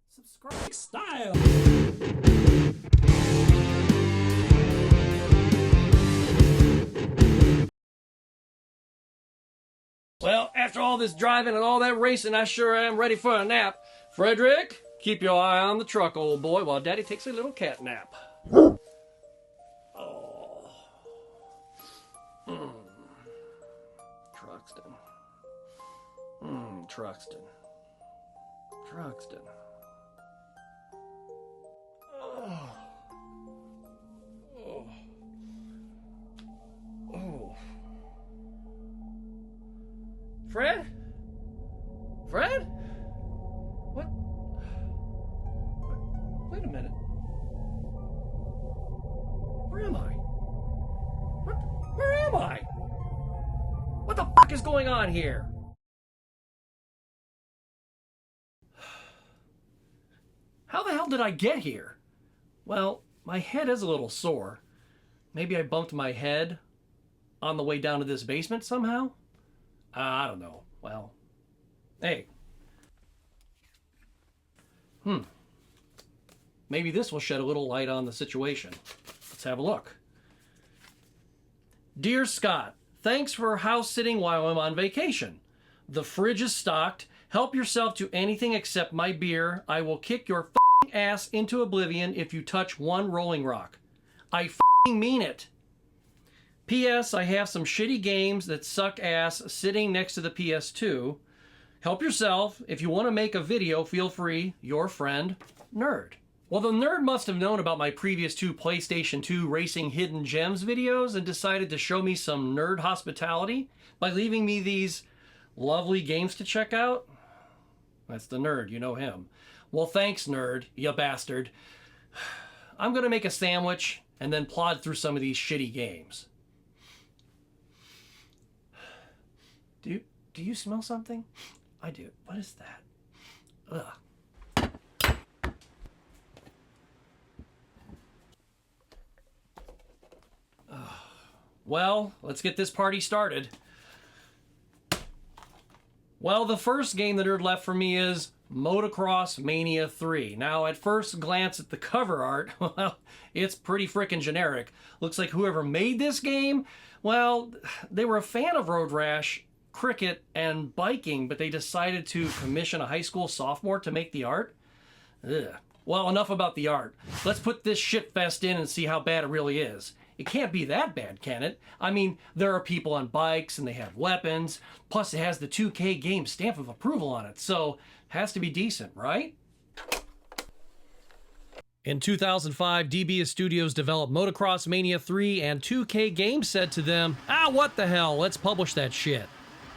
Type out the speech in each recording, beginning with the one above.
Subscribe style. Well, after all this driving and all that racing, I sure am ready for a nap. Frederick, keep your eye on the truck, old boy, while Daddy takes a little cat nap. Oh. Truxton. Truxton. Truxton. Oh. Oh. Oh. Fred? Fred? What? Wait a minute. Where am I? Where am I? What the fuck is going on here? How the hell did I get here? Well, my head is a little sore. Maybe I bumped my head on the way down to this basement somehow? I don't know. Well, hey. Maybe this will shed a little light on the situation. Let's have a look. Dear Scott, thanks for house sitting while I'm on vacation. The fridge is stocked. Help yourself to anything except my beer. I will kick your f***ing ass into oblivion if you touch one Rolling Rock. I f***ing mean it. P.S. I have some shitty games that suck ass sitting next to the PS2. Help yourself. If you want to make a video, feel free. Your friend, Nerd. Well, the nerd must have known about my previous 2 PlayStation 2 Racing Hidden Gems videos and decided to show me some nerd hospitality by leaving me these lovely games to check out. That's the nerd, you know him. Well, thanks, nerd, you bastard. I'm going to make a sandwich and then plod through some of these shitty games. Do you smell something? I do. What is that? Ugh. Well, let's get this party started. Well, the first game the nerd left for me is Motocross Mania 3. Now, at first glance at the cover art, well, it's pretty frickin' generic. Looks like whoever made this game, well, they were a fan of road rash, cricket, and biking, but they decided to commission a high school sophomore to make the art? Ugh. Well, enough about the art. Let's put this shit fest in and see how bad it really is. It can't be that bad, can it? I mean, there are people on bikes and they have weapons, plus it has the 2K game stamp of approval on it, so it has to be decent, right? In 2005, DBS Studios developed Motocross Mania 3, and 2K Games said to them, what the hell, let's publish that shit.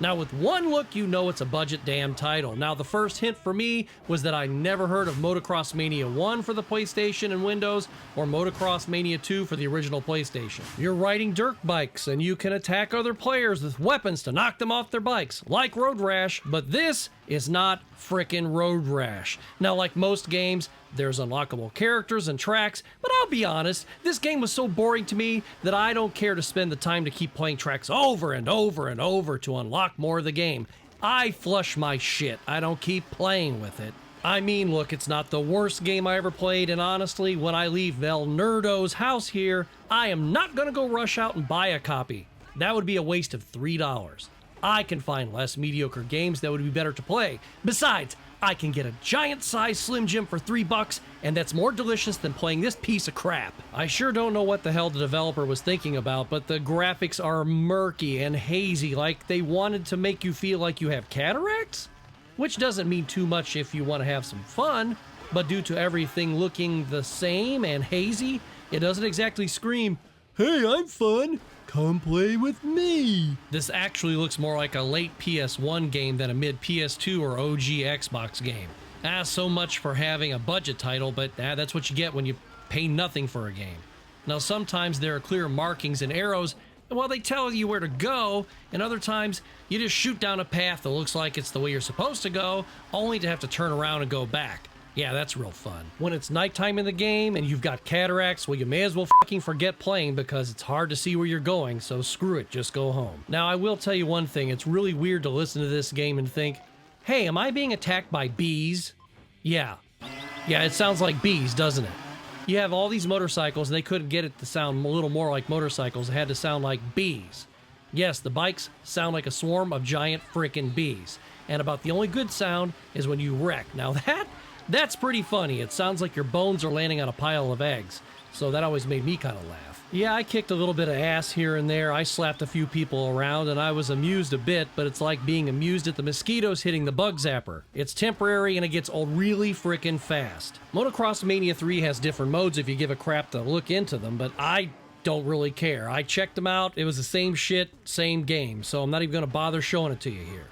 Now, with one look, you know it's a budget damn title. Now, the first hint for me was that I never heard of Motocross Mania 1 for the PlayStation and Windows, or Motocross Mania 2 for the original PlayStation. You're riding dirt bikes, and you can attack other players with weapons to knock them off their bikes, like Road Rash, but this is not frickin' Road Rash. Now, like most games, there's unlockable characters and tracks, but I'll be honest, this game was so boring to me that I don't care to spend the time to keep playing tracks over and over and over to unlock more of the game. I flush my shit. I don't keep playing with it. I mean, look, it's not the worst game I ever played, and honestly, when I leave El Nerdo's house here, I am not gonna go rush out and buy a copy. That would be a waste of $3. I can find less mediocre games that would be better to play. Besides, I can get a giant-sized Slim Jim for $3, and that's more delicious than playing this piece of crap. I sure don't know what the hell the developer was thinking about, but the graphics are murky and hazy, like they wanted to make you feel like you have cataracts? Which doesn't mean too much if you want to have some fun, but due to everything looking the same and hazy, it doesn't exactly scream, "Hey, I'm fun! Come play with me!" This actually looks more like a late PS1 game than a mid-PS2 or OG Xbox game. So much for having a budget title, but that's what you get when you pay nothing for a game. Now, sometimes there are clear markings and arrows, well, they tell you where to go, and other times you just shoot down a path that looks like it's the way you're supposed to go, only to have to turn around and go back. Yeah, that's real fun. When it's nighttime in the game and you've got cataracts, well, you may as well fucking forget playing because it's hard to see where you're going, so screw it, just go home. Now, I will tell you one thing, it's really weird to listen to this game and think, hey, am I being attacked by bees? Yeah. Yeah, it sounds like bees, doesn't it? You have all these motorcycles, and they couldn't get it to sound a little more like motorcycles. It had to sound like bees. Yes, the bikes sound like a swarm of giant frickin' bees. And about the only good sound is when you wreck. Now that's pretty funny. It sounds like your bones are landing on a pile of eggs. So that always made me kind of laugh. Yeah, I kicked a little bit of ass here and there. I slapped a few people around, and I was amused a bit, but it's like being amused at the mosquitoes hitting the bug zapper. It's temporary, and it gets old really frickin' fast. Motocross Mania 3 has different modes if you give a crap to look into them, but I don't really care. I checked them out. It was the same shit, same game, so I'm not even going to bother showing it to you here.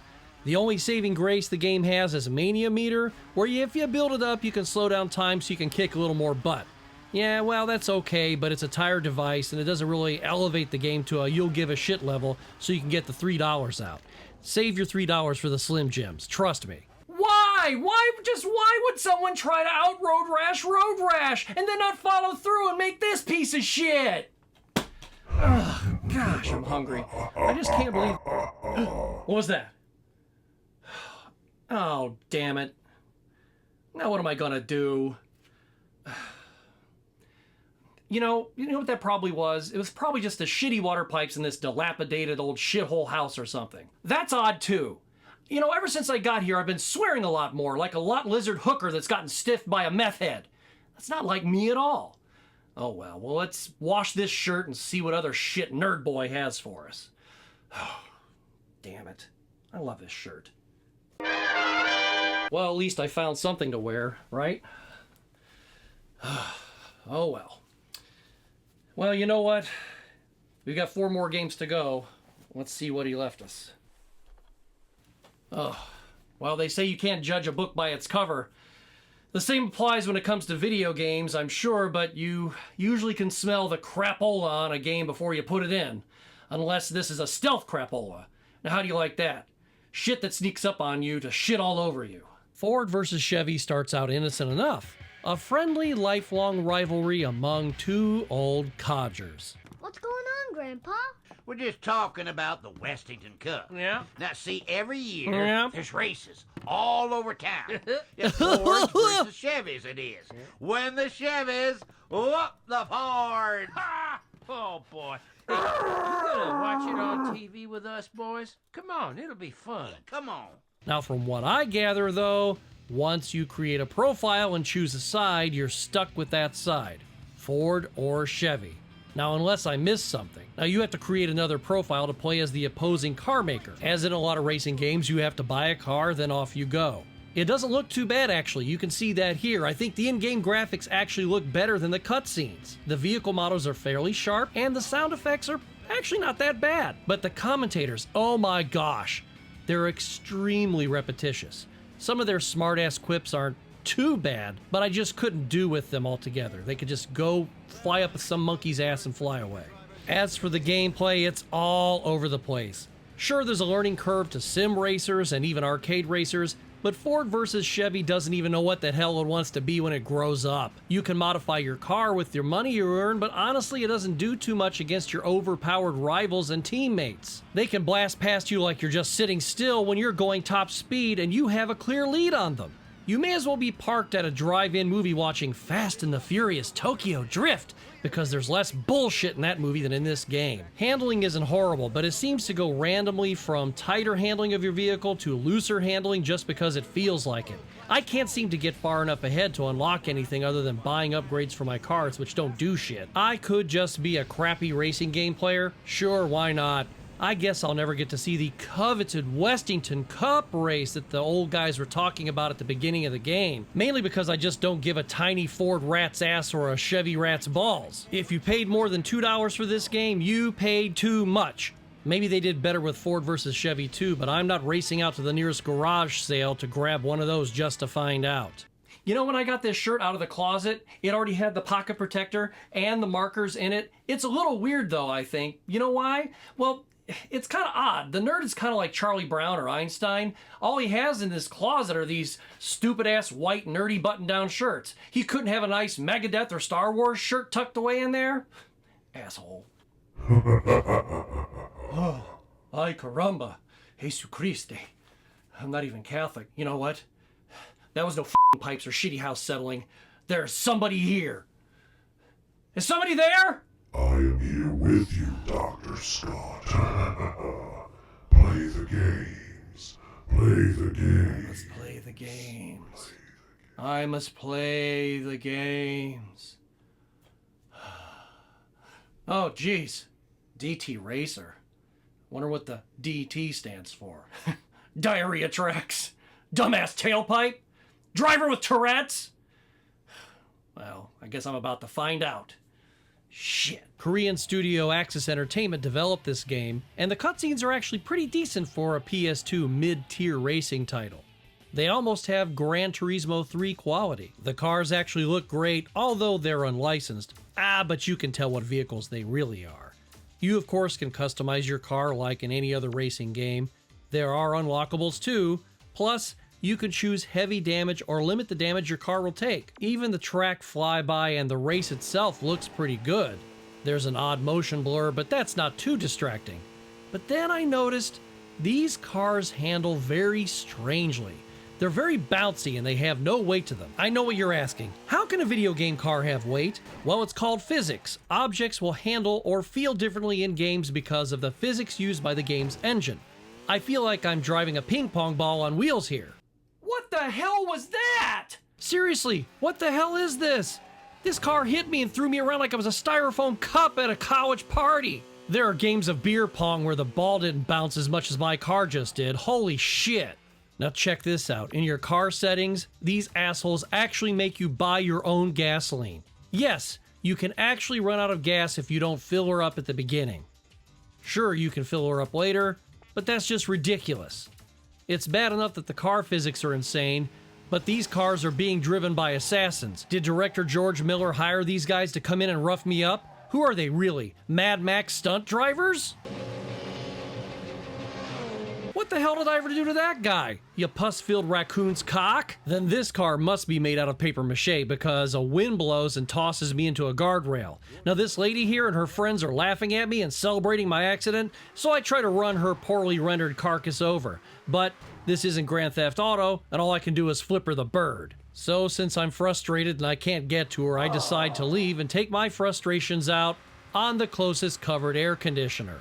The only saving grace the game has is a Mania meter, where if you build it up, you can slow down time so you can kick a little more butt. Yeah, well, that's okay, but it's a tired device, and it doesn't really elevate the game to a you'll give a shit level so you can get the $3 out. Save your $3 for the Slim Jims, trust me. Why would someone try to out-road rash and then not follow through and make this piece of shit? Ugh, gosh, I'm hungry. I just can't believe... What was that? Oh, damn it. Now what am I gonna do? You know what that probably was? It was probably just the shitty water pipes in this dilapidated old shithole house or something. That's odd too. You know, ever since I got here, I've been swearing a lot more, like a lot lizard hooker that's gotten stiffed by a meth head. That's not like me at all. Oh well, let's wash this shirt and see what other shit Nerd Boy has for us. Oh, damn it. I love this shirt. Well, at least I found something to wear, right? Oh well. Well, you know what? We've got 4 more games to go. Let's see what he left us. Oh, well, they say you can't judge a book by its cover. The same applies when it comes to video games, I'm sure, but you usually can smell the crapola on a game before you put it in. Unless this is a stealth crapola. Now, how do you like that? Shit that sneaks up on you to shit all over you. Ford versus Chevy starts out innocent enough. A friendly, lifelong rivalry among 2 old codgers. What's going on, Grandpa? We're just talking about the Westington Cup. Yeah. Now, see, every year Yeah. there's races all over town. It's Fords versus Chevys it is. When the Chevys, whoop the Ford. Ha! Oh, boy. Hey, you gonna watch it on TV with us, boys? Come on, it'll be fun. Come on. Now, from what I gather, though, once you create a profile and choose a side, you're stuck with that side, Ford or Chevy. Now, unless I missed something. Now, you have to create another profile to play as the opposing car maker. As in a lot of racing games, you have to buy a car, then off you go. It doesn't look too bad, actually. You can see that here. I think the in-game graphics actually look better than the cutscenes. The vehicle models are fairly sharp, and the sound effects are actually not that bad. But the commentators, oh my gosh, they're extremely repetitious. Some of their smart-ass quips aren't too bad, but I just couldn't do with them altogether. They could just go fly up some monkey's ass and fly away. As for the gameplay, it's all over the place. Sure, there's a learning curve to sim racers and even arcade racers, but Ford versus Chevy doesn't even know what the hell it wants to be when it grows up. You can modify your car with your money you earn, but honestly it doesn't do too much against your overpowered rivals and teammates. They can blast past you like you're just sitting still when you're going top speed and you have a clear lead on them. You may as well be parked at a drive-in movie watching Fast and the Furious Tokyo Drift, because there's less bullshit in that movie than in this game. Handling isn't horrible, but it seems to go randomly from tighter handling of your vehicle to looser handling just because it feels like it. I can't seem to get far enough ahead to unlock anything other than buying upgrades for my cars, which don't do shit. I could just be a crappy racing game player. Sure, why not? I guess I'll never get to see the coveted Westington Cup race that the old guys were talking about at the beginning of the game, mainly because I just don't give a tiny Ford rat's ass or a Chevy rat's balls. If you paid more than $2 for this game, you paid too much. Maybe they did better with Ford versus Chevy too, but I'm not racing out to the nearest garage sale to grab one of those just to find out. You know, when I got this shirt out of the closet, it already had the pocket protector and the markers in it. It's a little weird though, I think. You know why? Well, it's kind of odd. The nerd is kind of like Charlie Brown or Einstein. All he has in this closet are these stupid-ass white nerdy button-down shirts. He couldn't have a nice Megadeth or Star Wars shirt tucked away in there? Asshole. Oh, ay caramba. Jesus Christ. I'm not even Catholic. You know what? That was no f***ing pipes or shitty house settling. There's somebody here. Is somebody there? I am here with you, Dr. Scott. Play the games. Play the games. Let's play the games. I must play the games. Oh, jeez. DT Racer. Wonder what the DT stands for. Diarrhea tracks. Dumbass tailpipe. Driver with Tourette's. Well, I guess I'm about to find out. Shit. Korean studio Axis Entertainment developed this game, and the cutscenes are actually pretty decent for a PS2 mid-tier racing title. They almost have Gran Turismo 3 quality. The cars actually look great, although they're unlicensed. But you can tell what vehicles they really are. You, of course, can customize your car like in any other racing game. There are unlockables too. Plus, you can choose heavy damage or limit the damage your car will take. Even the track flyby and the race itself looks pretty good. There's an odd motion blur, but that's not too distracting. But then I noticed these cars handle very strangely. They're very bouncy and they have no weight to them. I know what you're asking. How can a video game car have weight? Well, it's called physics. Objects will handle or feel differently in games because of the physics used by the game's engine. I feel like I'm driving a ping pong ball on wheels here. What the hell was that? Seriously, what the hell is this? This car hit me and threw me around like I was a styrofoam cup at a college party. There are games of beer pong where the ball didn't bounce as much as my car just did. Holy shit. Now check this out. In your car settings, these assholes actually make you buy your own gasoline. Yes, you can actually run out of gas if you don't fill her up at the beginning. Sure, you can fill her up later, but that's just ridiculous. It's bad enough that the car physics are insane, but these cars are being driven by assassins. Did director George Miller hire these guys to come in and rough me up? Who are they really? Mad Max stunt drivers? What the hell did I ever do to that guy? You pus-filled raccoon's cock? Then this car must be made out of paper mache because a wind blows and tosses me into a guardrail. Now this lady here and her friends are laughing at me and celebrating my accident, so I try to run her poorly rendered carcass over. But this isn't Grand Theft Auto, and all I can do is flip her the bird. So since I'm frustrated and I can't get to her, I decide to leave and take my frustrations out on the closest covered air conditioner.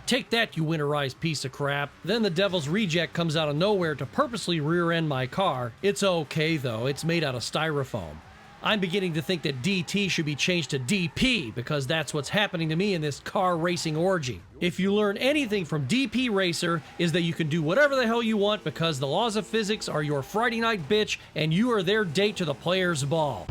Take that, you winterized piece of crap. Then the devil's reject comes out of nowhere to purposely rear-end my car. It's okay though, it's made out of styrofoam. I'm beginning to think that DT should be changed to DP because that's what's happening to me in this car racing orgy. If you learn anything from DP Racer is that you can do whatever the hell you want because the laws of physics are your Friday night bitch and you are their date to the player's ball.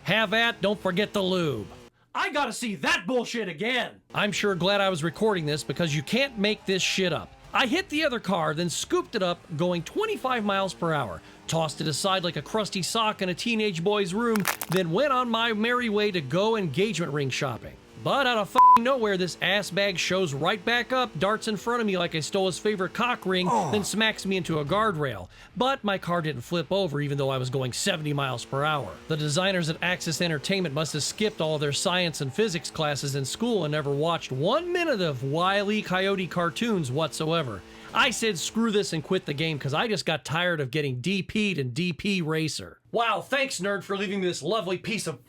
Have at, don't forget the lube. I gotta see that bullshit again! I'm sure glad I was recording this because you can't make this shit up. I hit the other car, then scooped it up, going 25 miles per hour, tossed it aside like a crusty sock in a teenage boy's room, then went on my merry way to go engagement ring shopping. But out of f***ing nowhere, this ass bag shows right back up, darts in front of me like I stole his favorite cock ring, then smacks me into a guardrail. But my car didn't flip over even though I was going 70 miles per hour. The designers at Axis Entertainment must have skipped all of their science and physics classes in school and never watched 1 minute of Wile E. Coyote cartoons whatsoever. I said screw this and quit the game because I just got tired of getting DP'd in DP Racer. Wow, thanks nerd for leaving me this lovely piece of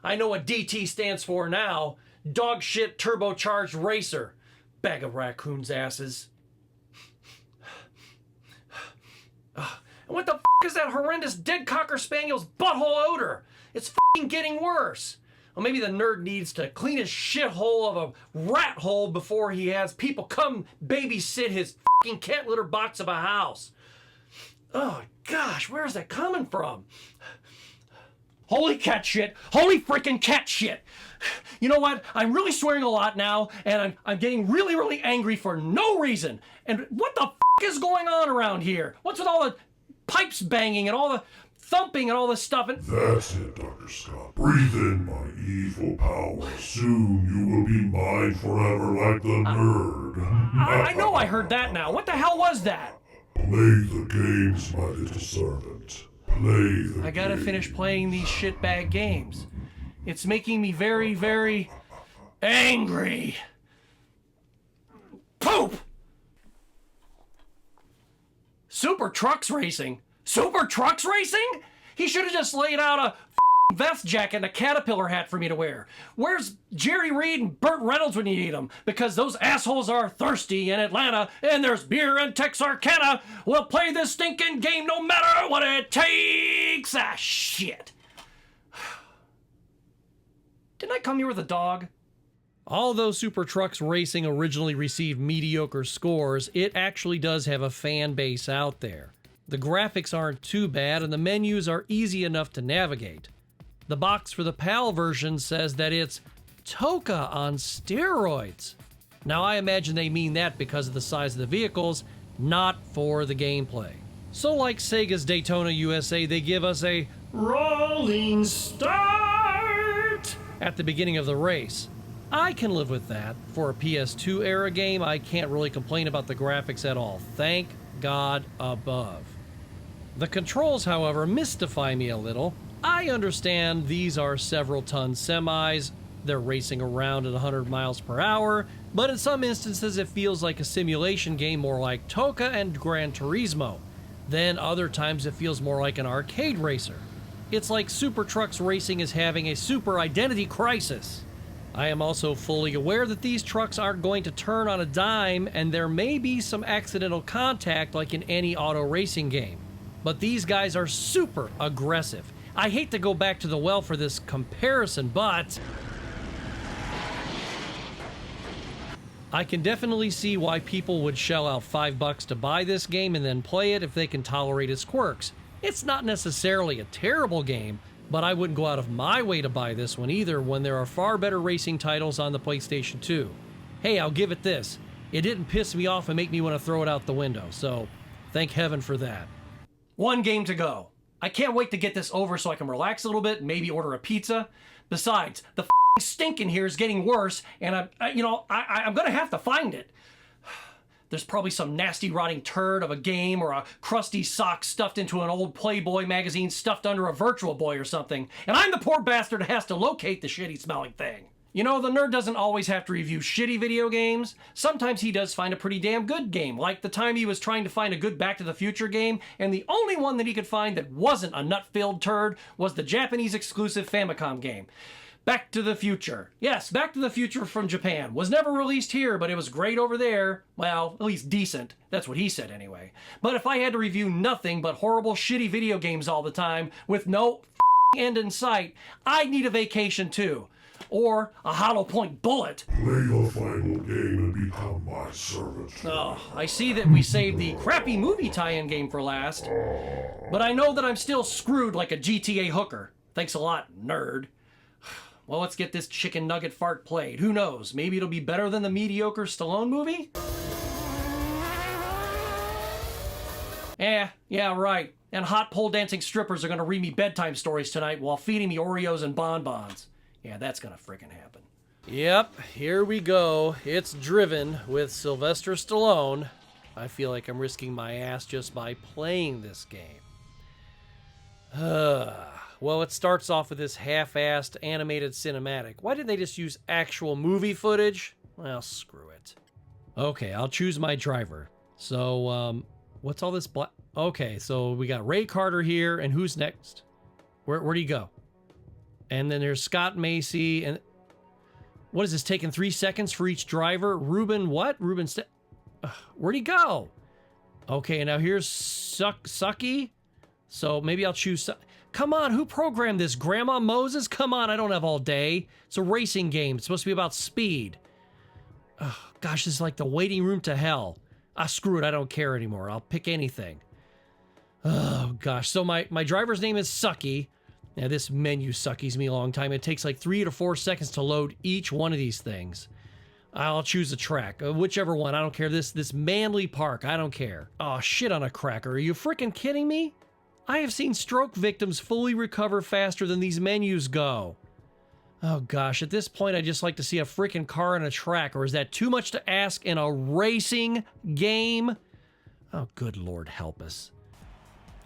I know what DT stands for now. Dog shit turbocharged racer. Bag of raccoons' asses. And what the f*** is that horrendous dead Cocker Spaniel's butthole odor? It's f***ing getting worse. Well, maybe the nerd needs to clean his shithole of a rat hole before he has people come babysit his f***ing cat litter box of a house. Oh, gosh, where is that coming from? Holy cat shit. Holy freaking cat shit. You know what? I'm really swearing a lot now, and I'm getting really, really angry for no reason. And what the f*** is going on around here? What's with all the pipes banging and all the thumping and all this stuff? And That's it, Dr. Scott. Breathe in my evil power. Soon you will be mine forever like the nerd. I know I heard that now. What the hell was that? Play the games, my little servant. Play the I gotta finish playing these shitbag games. It's making me very, very angry. Poop! Super Trucks Racing? Super Trucks Racing? He should have just laid out a vest jacket and a caterpillar hat for me to wear. Where's Jerry Reed and Burt Reynolds when you need them? Because those assholes are thirsty in Atlanta, and there's beer in Texarkana. We'll play this stinking game no matter what it takes. Ah, shit. Didn't I come here with a dog? Although Super Trucks Racing originally received mediocre scores, it actually does have a fan base out there. The graphics aren't too bad, and the menus are easy enough to navigate. The box for the PAL version says that it's Toka on steroids. Now, I imagine they mean that because of the size of the vehicles, not for the gameplay. So like Sega's Daytona USA, they give us a rolling start at the beginning of the race. I can live with that. For a PS2 era game, I can't really complain about the graphics at all. Thank God above. The controls, however, mystify me a little. I understand these are several ton semis, they're racing around at 100 miles per hour, but in some instances it feels like a simulation game more like Toka and Gran Turismo. Then other times it feels more like an arcade racer. It's like Super Trucks Racing is having a super identity crisis. I am also fully aware that these trucks aren't going to turn on a dime, and there may be some accidental contact like in any auto racing game. But these guys are super aggressive. I hate to go back to the well for this comparison, but I can definitely see why people would shell out $5 to buy this game and then play it if they can tolerate its quirks. It's not necessarily a terrible game, but I wouldn't go out of my way to buy this one either when there are far better racing titles on the PlayStation 2. Hey, I'll give it this. It didn't piss me off and make me want to throw it out the window, so thank heaven for that. One game to go. I can't wait to get this over so I can relax a little bit and maybe order a pizza. Besides, the stink in here is getting worse, and I'm gonna have to find it. There's probably some nasty rotting turd of a game or a crusty sock stuffed into an old Playboy magazine stuffed under a Virtual Boy or something, and I'm the poor bastard who has to locate the shitty smelling thing. You know, the nerd doesn't always have to review shitty video games. Sometimes he does find a pretty damn good game, like the time he was trying to find a good Back to the Future game, and the only one that he could find that wasn't a nut-filled turd was the Japanese exclusive Famicom game. Back to the Future. Yes, Back to the Future from Japan. Was never released here, but it was great over there. Well, at least decent. That's what he said anyway. But if I had to review nothing but horrible, shitty video games all the time, with no end in sight, I'd need a vacation too. Or a hollow point bullet. Play the final game and become my servant. Oh, I see that we saved the crappy movie tie-in game for last. But I know that I'm still screwed like a GTA hooker. Thanks a lot, nerd. Well, let's get this chicken nugget fart played. Who knows? Maybe it'll be better than the mediocre Stallone movie? Yeah, right. And hot pole dancing strippers are gonna read me bedtime stories tonight while feeding me Oreos and bonbons. Yeah, that's gonna frickin' happen. Yep, here we go. It's Driven with Sylvester Stallone. I feel like I'm risking my ass just by playing this game. Well, it starts off with this half-assed animated cinematic. Why didn't they just use actual movie footage? Well, screw it. Okay, I'll choose my driver. So, what's all this black? Okay, so we got Ray Carter here, and who's next? Where'd he go? And then there's Scott Macy, and what is this, taking 3 seconds for each driver? Ruben what? Where'd he go? Okay, and now here's Sucky. So maybe I'll choose... Come on, who programmed this? Grandma Moses? Come on, I don't have all day. It's a racing game. It's supposed to be about speed. Oh, gosh, this is like the waiting room to hell. Screw it, I don't care anymore. I'll pick anything. Oh, gosh. So my driver's name is Sucky. Now, this menu suckies me a long time. It takes like 3 to 4 seconds to load each one of these things. I'll choose a track. Whichever one, I don't care. This Manly Park, I don't care. Oh, shit on a cracker. Are you freaking kidding me? I have seen stroke victims fully recover faster than these menus go. Oh gosh, at this point I'd just like to see a freaking car on a track, or is that too much to ask in a racing game? Oh, good Lord help us.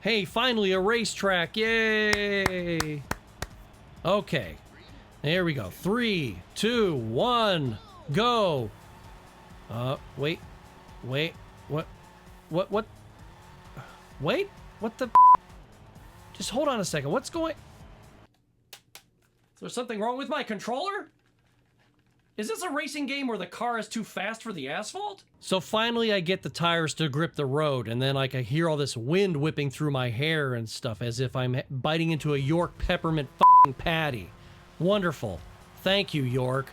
Hey, finally a racetrack, yay! Okay, there we go. 3, 2, 1, go! Wait, what? Wait, what the? Just hold on a second. What's going? Is there something wrong with my controller? Is this a racing game where the car is too fast for the asphalt? So finally I get the tires to grip the road, and then like I hear all this wind whipping through my hair and stuff as if I'm biting into a York peppermint f***ing patty. Wonderful. Thank you, York.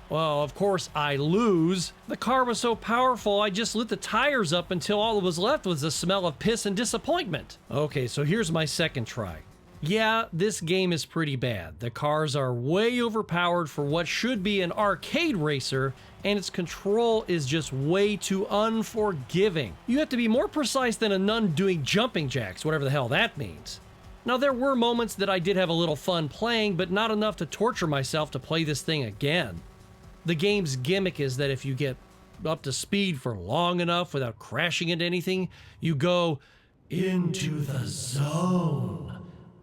Well, of course I lose. The car was so powerful I just lit the tires up until all that was left was the smell of piss and disappointment. Okay, so here's my second try. Yeah, this game is pretty bad. The cars are way overpowered for what should be an arcade racer, and its control is just way too unforgiving. You have to be more precise than a nun doing jumping jacks, whatever the hell that means. Now, there were moments that I did have a little fun playing, but not enough to torture myself to play this thing again. The game's gimmick is that if you get up to speed for long enough without crashing into anything, you go into the zone.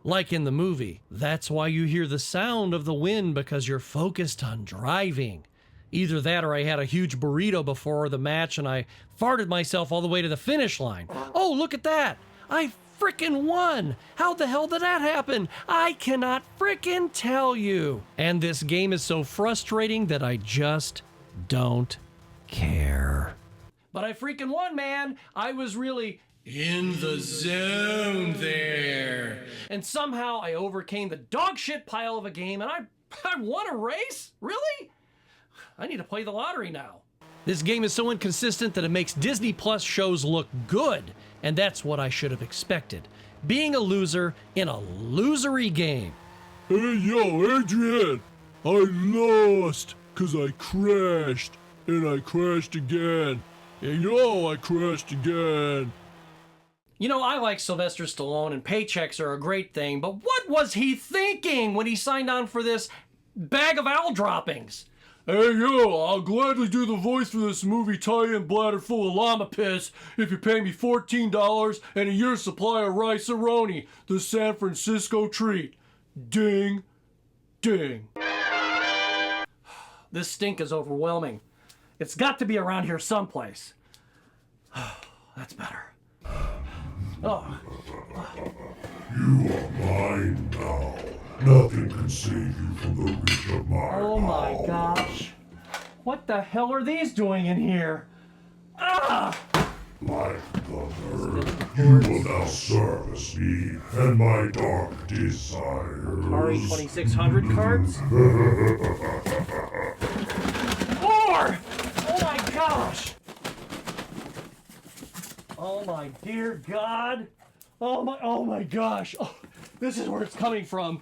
Like in the movie. That's why you hear the sound of the wind, because you're focused on driving. Either that or I had a huge burrito before the match and I farted myself all the way to the finish line. Oh, look at that! I frickin' won! How the hell did that happen? I cannot frickin' tell you! And this game is so frustrating that I just don't care. But I freaking won, man! I was really in the zone there. And somehow I overcame the dog shit pile of a game and I won a race? Really? I need to play the lottery now. This game is so inconsistent that it makes Disney Plus shows look good, and that's what I should have expected. Being a loser in a losery game. Hey, yo, Adrian! I lost, 'cause I crashed, and I crashed again. And yo, I crashed again. You know, I like Sylvester Stallone, and paychecks are a great thing, but what was he thinking when he signed on for this bag of owl droppings? Hey, yo, I'll gladly do the voice for this movie tie-in bladder full of llama piss if you pay me $14 and a year's supply of rice-a-roni, the San Francisco treat. Ding, ding. This stink is overwhelming. It's got to be around here someplace. That's better. Oh. You are mine now. Nothing can save you from the reach of my Oh my gosh. What the hell are these doing in here? Ah! Like the nerd, you will now service me and my dark desires. Atari 2600 cards? More! Oh my gosh! Oh my dear God! Oh my gosh! Oh, this is where it's coming from.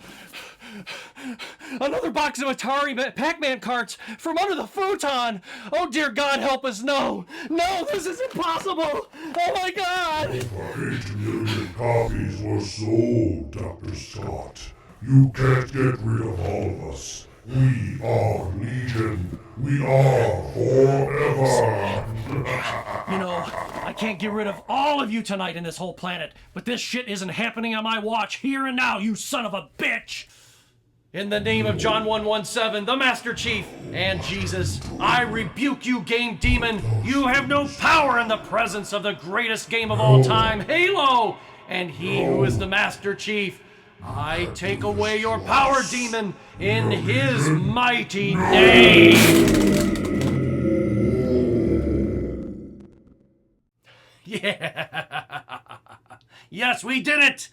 Another box of Atari Pac-Man carts from under the futon! Oh dear God, help us! No! No, this is impossible! Oh my God! Over 8 million copies were sold, Dr. Scott. You can't get rid of all of us. We are Legion. We are forever. You know, I can't get rid of all of you tonight in this whole planet, but this shit isn't happening on my watch here and now, you son of a bitch! In the name of John 117, the Master Chief, and Jesus, I rebuke you, game demon! You have no power in the presence of the greatest game of all time, Halo! And he who is the Master Chief, I take away your power, demon, in his mighty name! Yeah! Yes, we did it!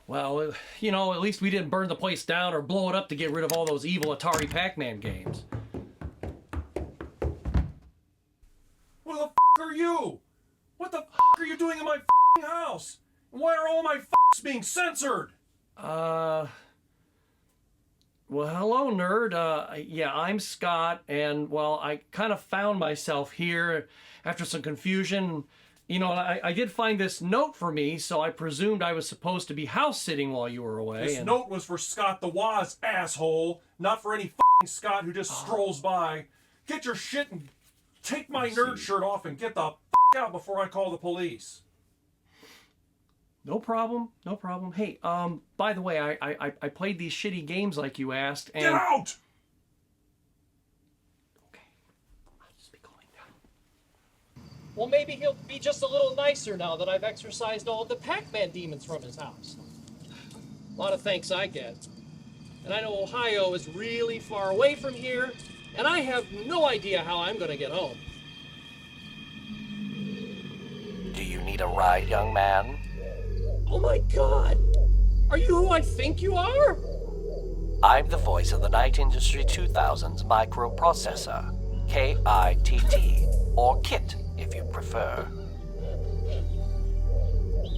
Well, you know, at least we didn't burn the place down or blow it up to get rid of all those evil Atari Pac-Man games. being censored! Well, hello, nerd. Yeah, I'm Scott, and, well, I kind of found myself here after some confusion. You know, I did find this note for me, so I presumed I was supposed to be house-sitting while you were away. This note was for Scott the Waz, asshole, not for any f***ing Scott who just strolls by. Get your shit and take my nerd shirt off and get the f*** out before I call the police. No problem, no problem. Hey, by the way, I played these shitty games like you asked, and... Get out! Okay, I'll just be going down. Well, maybe he'll be just a little nicer now that I've exorcised all of the Pac-Man demons from his house. A lot of thanks I get. And I know Ohio is really far away from here, and I have no idea how I'm gonna get home. Do you need a ride, young man? Oh my God! Are you who I think you are? I'm the voice of the Night Industry 2000's microprocessor, KITT, or KIT if you prefer.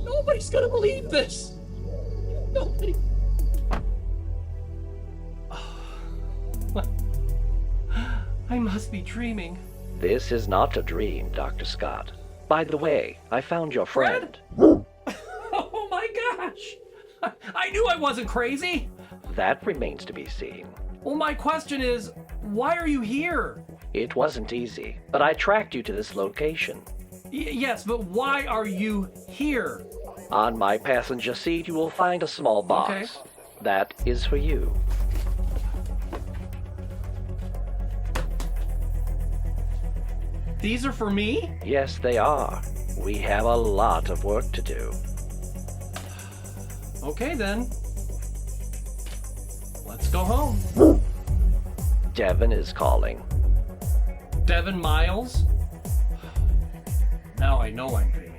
Nobody's gonna believe this! Nobody... I must be dreaming. This is not a dream, Dr. Scott. By the way, I found your friend. Oh my gosh! I knew I wasn't crazy! That remains to be seen. Well, my question is, why are you here? It wasn't easy, but I tracked you to this location. Yes, but why are you here? On my passenger seat, you will find a small box. Okay. That is for you. These are for me? Yes, they are. We have a lot of work to do. Okay, then. Let's go home. Devin is calling. Devin Miles? Now I know I'm dreaming.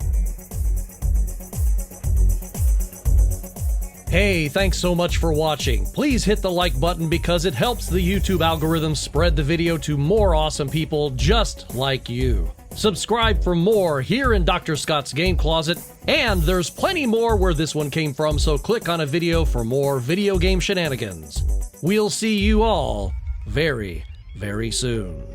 Hey, thanks so much for watching. Please hit the like button because it helps the YouTube algorithm spread the video to more awesome people just like you. Subscribe for more here in Dr. Scott's Game Closet, and there's plenty more where this one came from, so click on a video for more video game shenanigans. We'll see you all very, very soon.